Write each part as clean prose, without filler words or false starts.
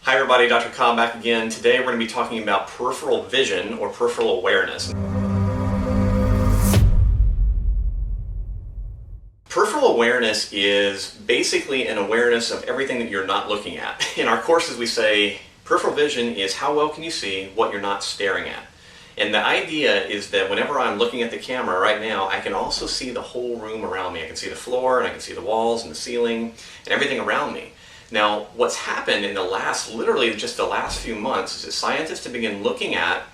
Hi everybody, Dr. Cobb back again. Today we're going to be talking about peripheral vision or peripheral awareness. Peripheral awareness is basically an awareness of everything that you're not looking at. In our courses we say peripheral vision is how well can you see what you're not staring at. And the idea is that whenever I'm looking at the camera right now, I can also see the whole room around me. I can see the floor and I can see the walls and the ceiling and everything around me. Now, what's happened in literally just the last few months is that scientists have begun looking at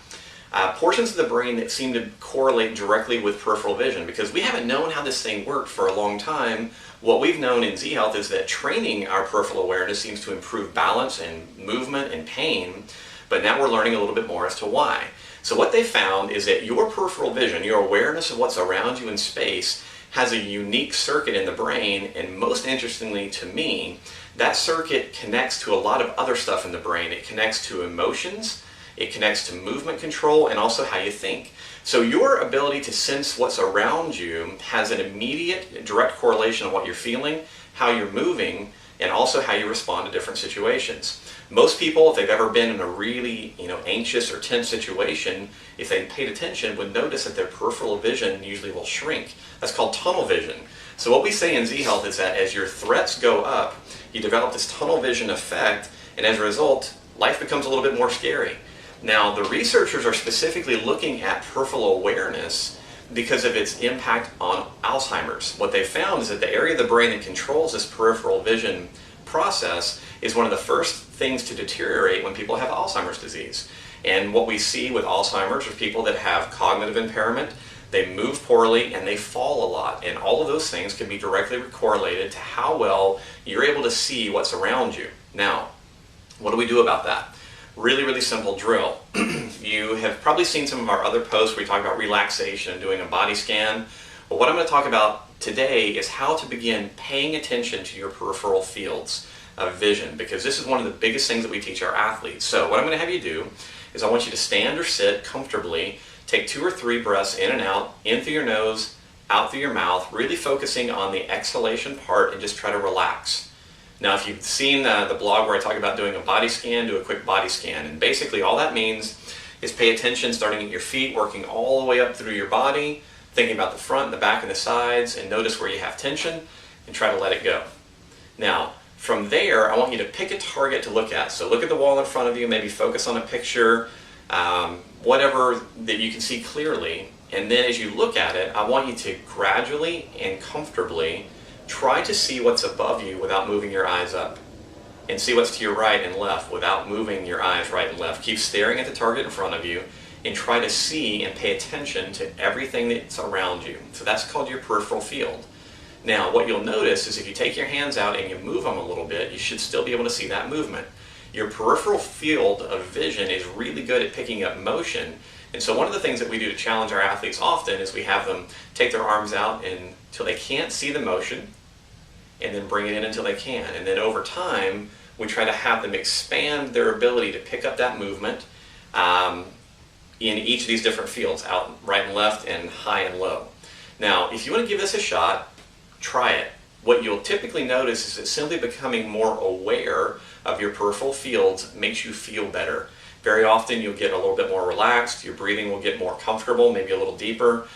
portions of the brain that seem to correlate directly with peripheral vision, because we haven't known how this thing worked for a long time. What we've known in Z-Health is that training our peripheral awareness seems to improve balance and movement and pain, but now we're learning a little bit more as to why. So what they found is that your peripheral vision, your awareness of what's around you in space, has a unique circuit in the brain, and most interestingly to me, that circuit connects to a lot of other stuff in the brain. It connects to emotions, it connects to movement control, and also how you think. So your ability to sense what's around you has an immediate direct correlation on what you're feeling, how you're moving, and also how you respond to different situations. Most people, if they've ever been in a really anxious or tense situation, if they paid attention, would notice that their peripheral vision usually will shrink. That's called tunnel vision. So what we say in Z-Health is that as your threats go up, you develop this tunnel vision effect, and as a result, life becomes a little bit more scary. Now, the researchers are specifically looking at peripheral awareness because of its impact on Alzheimer's. What they found is that the area of the brain that controls this peripheral vision process is one of the first things to deteriorate when people have Alzheimer's disease. And what we see with Alzheimer's are people that have cognitive impairment, they move poorly, and they fall a lot. And all of those things can be directly correlated to how well you're able to see what's around you. Now, what do we do about that? Really, really simple drill. You have probably seen some of our other posts where we talk about relaxation and doing a body scan. But what I'm going to talk about today is how to begin paying attention to your peripheral fields of vision, because this is one of the biggest things that we teach our athletes. So what I'm going to have you do is I want you to stand or sit comfortably, take 2 or 3 breaths in and out, in through your nose, out through your mouth, really focusing on the exhalation part, and just try to relax. Now, if you've seen the blog where I talk about doing a body scan, do a quick body scan. And basically all that means is pay attention starting at your feet, working all the way up through your body, thinking about the front, the back, and the sides, and notice where you have tension, and try to let it go. Now, from there, I want you to pick a target to look at. So look at the wall in front of you, maybe focus on a picture, whatever that you can see clearly. And then as you look at it, I want you to gradually and comfortably try to see what's above you without moving your eyes up. And see what's to your right and left without moving your eyes right and left. Keep staring at the target in front of you and try to see and pay attention to everything that's around you. So that's called your peripheral field. Now, what you'll notice is if you take your hands out and you move them a little bit, you should still be able to see that movement. Your peripheral field of vision is really good at picking up motion. And so one of the things that we do to challenge our athletes often is we have them take their arms out until they can't see the motion, and then bring it in until they can. And then over time, we try to have them expand their ability to pick up that movement in each of these different fields, out, right and left, and high and low. Now, if you want to give this a shot, try it. What you'll typically notice is that simply becoming more aware of your peripheral fields makes you feel better. Very often you'll get a little bit more relaxed, your breathing will get more comfortable, maybe a little deeper,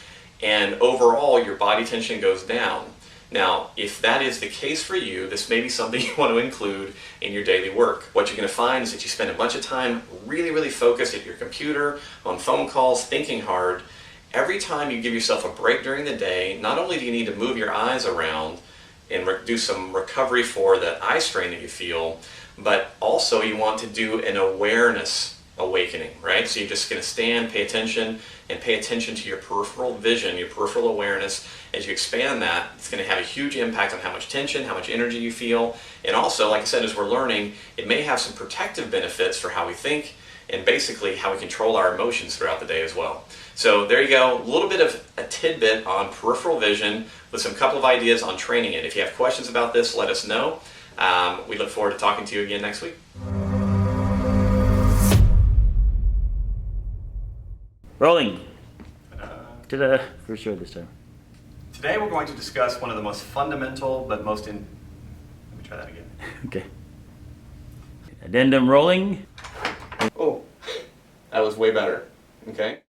and overall your body tension goes down. Now, if that is the case for you, this may be something you want to include in your daily work. What you're going to find is that you spend a bunch of time really, really focused at your computer, on phone calls, thinking hard. Every time you give yourself a break during the day, not only do you need to move your eyes around and do some recovery for the eye strain that you feel, but also you want to do an awareness awakening, right? So you're just going to stand, pay attention, and pay attention to your peripheral vision, your peripheral awareness. As you expand that, it's going to have a huge impact on how much tension, how much energy you feel, and also, like I said, as we're learning, it may have some protective benefits for how we think and basically how we control our emotions throughout the day as well. So there you go, a little bit of a tidbit on peripheral vision with some couple of ideas on training it. If you have questions about this, let us know. We look forward to talking to you again next week. Rolling. Ta-da. For sure this time. Today we're going to discuss one of the most fundamental but let me try that again. Okay. Addendum rolling. Oh, that was way better. Okay.